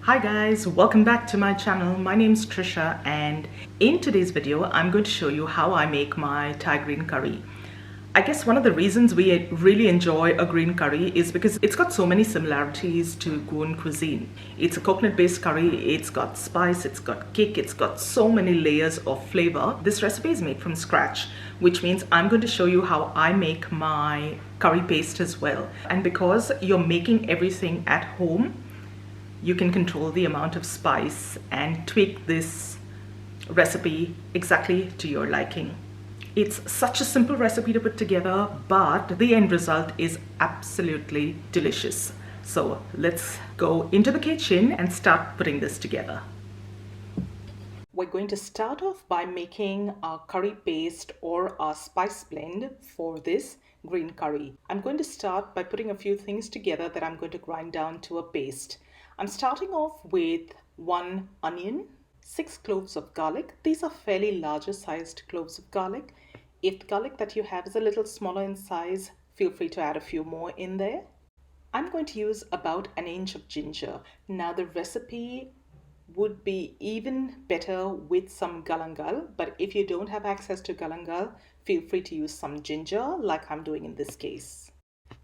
Hi guys, welcome back to my channel. My name is Trisha, and in today's video I'm going to show you how I make my Thai green curry. I guess one of the reasons we really enjoy a green curry is because it's got so many similarities to Goan cuisine. It's a coconut based curry, it's got spice, it's got kick, it's got so many layers of flavor. This recipe is made from scratch, which means I'm going to show you how I make my curry paste as well. And because you're making everything at home, you can control the amount of spice and tweak this recipe exactly to your liking. It's such a simple recipe to put together, but the end result is absolutely delicious. So let's go into the kitchen and start putting this together. We're going to start off by making our curry paste or our spice blend for this green curry. I'm going to start by putting a few things together that I'm going to grind down to a paste. I'm starting off with 1 onion, 6 cloves of garlic. These are fairly larger sized cloves of garlic. If the garlic that you have is a little smaller in size, feel free to add a few more in there. I'm going to use about 1 inch of ginger. Now the recipe would be even better with some galangal, but if you don't have access to galangal, feel free to use some ginger like I'm doing in this case.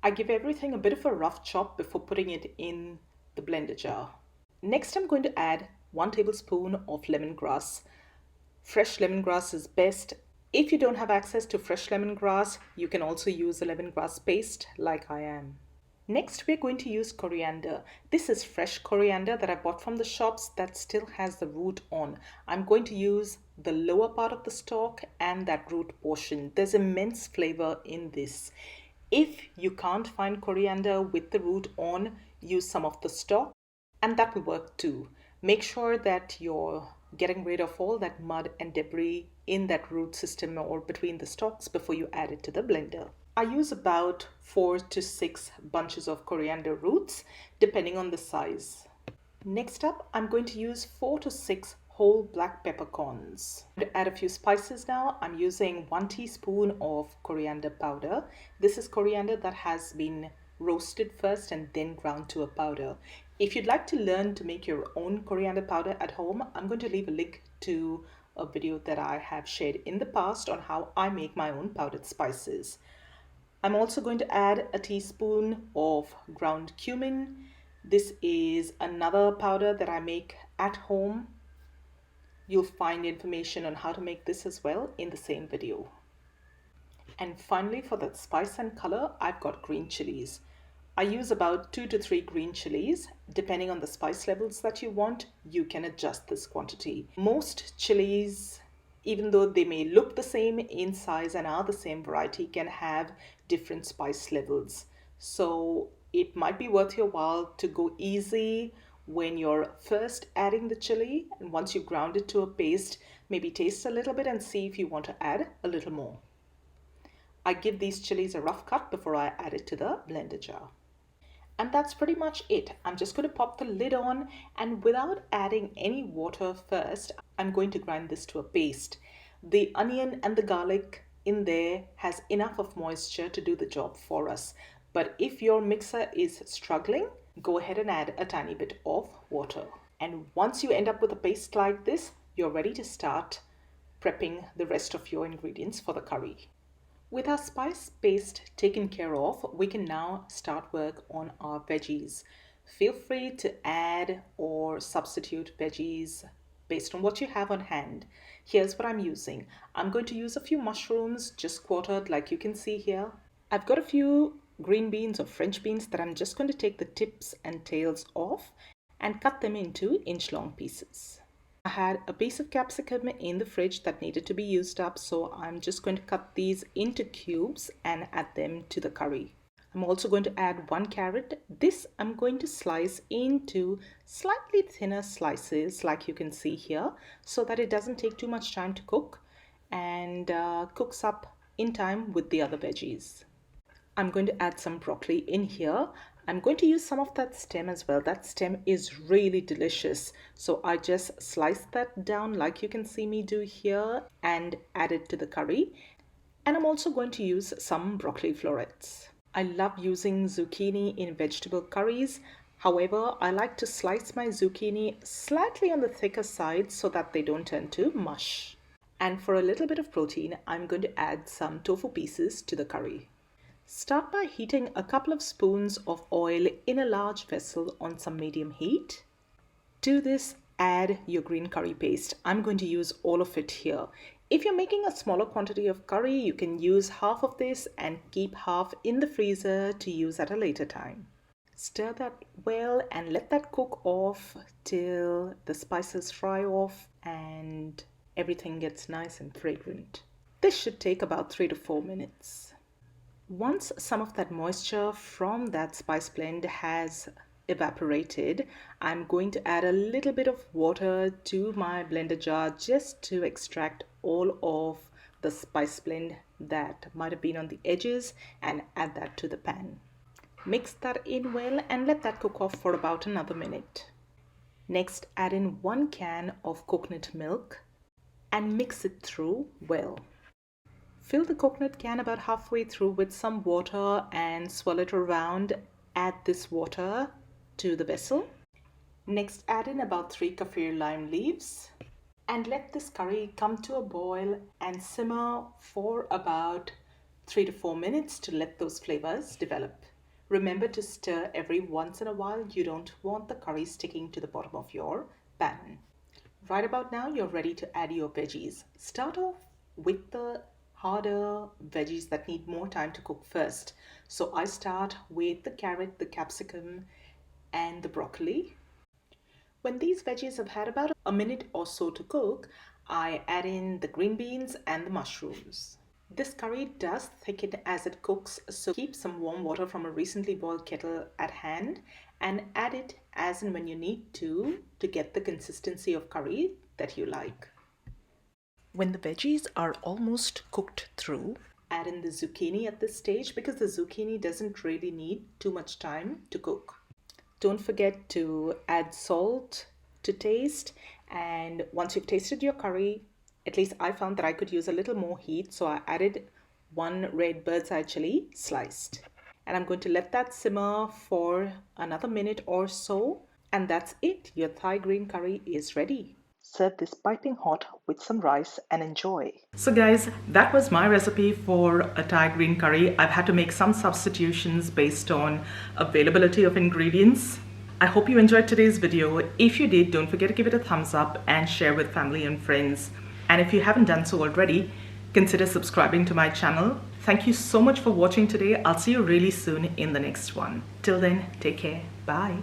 I give everything a bit of a rough chop before putting it in the blender jar. Next, I'm going to add 1 tablespoon of lemongrass. Fresh lemongrass is best. If you don't have access to fresh lemongrass, you can also use a lemongrass paste like I am. Next, we're going to use coriander. This is fresh coriander that I bought from the shops that still has the root on. I'm going to use the lower part of the stalk and that root portion. There's immense flavor in this. If you can't find coriander with the root on, use some of the stalk, and that will work too. Make sure that you're getting rid of all that mud and debris in that root system or between the stalks before you add it to the blender. I use about 4 to 6 bunches of coriander roots, depending on the size. Next up, I'm going to use 4 to 6 whole black peppercorns. To add a few spices now, I'm using 1 teaspoon of coriander powder. This is coriander that has been roasted first and then ground to a powder. If you'd like to learn to make your own coriander powder at home, I'm going to leave a link to a video that I have shared in the past on how I make my own powdered spices. I'm also going to add a teaspoon of ground cumin. This is another powder that I make at home. You'll find information on how to make this as well in the same video. And finally, for that spice and color, I've got green chilies. I use about 2 to 3 green chilies. Depending on the spice levels that you want, you can adjust this quantity. Most chilies, even though they may look the same in size and are the same variety, can have different spice levels. So it might be worth your while to go easy when you're first adding the chili, and once you ground it to a paste, maybe taste a little bit and see if you want to add a little more. I give these chilies a rough cut before I add it to the blender jar. And that's pretty much it. I'm just going to pop the lid on, and without adding any water first, I'm going to grind this to a paste. The onion and the garlic in there has enough of moisture to do the job for us. But if your mixer is struggling, go ahead and add a tiny bit of water. And once you end up with a paste like this, you're ready to start prepping the rest of your ingredients for the curry. With our spice paste taken care of, we can now start work on our veggies. Feel free to add or substitute veggies based on what you have on hand. Here's what I'm using. I'm going to use a few mushrooms, just quartered like you can see here. I've got a few green beans or French beans that I'm just going to take the tips and tails off and cut them into inch-long pieces. I had a piece of capsicum in the fridge that needed to be used up, so I'm just going to cut these into cubes and add them to the curry. I'm also going to add 1 carrot. This I'm going to slice into slightly thinner slices like you can see here, so that it doesn't take too much time to cook and cooks up in time with the other veggies. I'm going to add some broccoli in here. I'm going to use some of that stem as well. That stem is really delicious. So I just sliced that down like you can see me do here and add it to the curry. And I'm also going to use some broccoli florets. I love using zucchini in vegetable curries. However, I like to slice my zucchini slightly on the thicker side so that they don't turn to mush. And for a little bit of protein, I'm going to add some tofu pieces to the curry. Start by heating a couple of spoons of oil in a large vessel on some medium heat. To this, add your green curry paste. I'm going to use all of it here. If you're making a smaller quantity of curry, you can use half of this and keep half in the freezer to use at a later time. Stir that well and let that cook off till the spices fry off and everything gets nice and fragrant. This should take about 3 to 4 minutes. Once some of that moisture from that spice blend has evaporated, I'm going to add a little bit of water to my blender jar just to extract all of the spice blend that might have been on the edges and add that to the pan. Mix that in well and let that cook off for about another minute. Next, add in 1 can of coconut milk and mix it through well. Fill the coconut can about halfway through with some water and swirl it around. Add this water to the vessel. Next, add in about 3 kaffir lime leaves and let this curry come to a boil and simmer for about 3 to 4 minutes to let those flavors develop. Remember to stir every once in a while. You don't want the curry sticking to the bottom of your pan. Right about now, you're ready to add your veggies. Start off with the harder veggies that need more time to cook first. So I start with the carrot, the capsicum, and the broccoli. When these veggies have had about a minute or so to cook, I add in the green beans and the mushrooms. This curry does thicken as it cooks, so keep some warm water from a recently boiled kettle at hand and add it as and when you need to get the consistency of curry that you like. When the veggies are almost cooked through, add in the zucchini at this stage because the zucchini doesn't really need too much time to cook. Don't forget to add salt to taste, and once you've tasted your curry, at least I found that I could use a little more heat, so I added 1 red bird's eye chili sliced. And I'm going to let that simmer for another minute or so, and that's it. Your Thai green curry is ready. Serve this piping hot with some rice and enjoy. So guys, that was my recipe for a Thai green curry. I've had to make some substitutions based on availability of ingredients. I hope you enjoyed today's video. If you did, don't forget to give it a thumbs up and share with family and friends. And if you haven't done so already, consider subscribing to my channel. Thank you so much for watching today. I'll see you really soon in the next one. Till then, take care. Bye.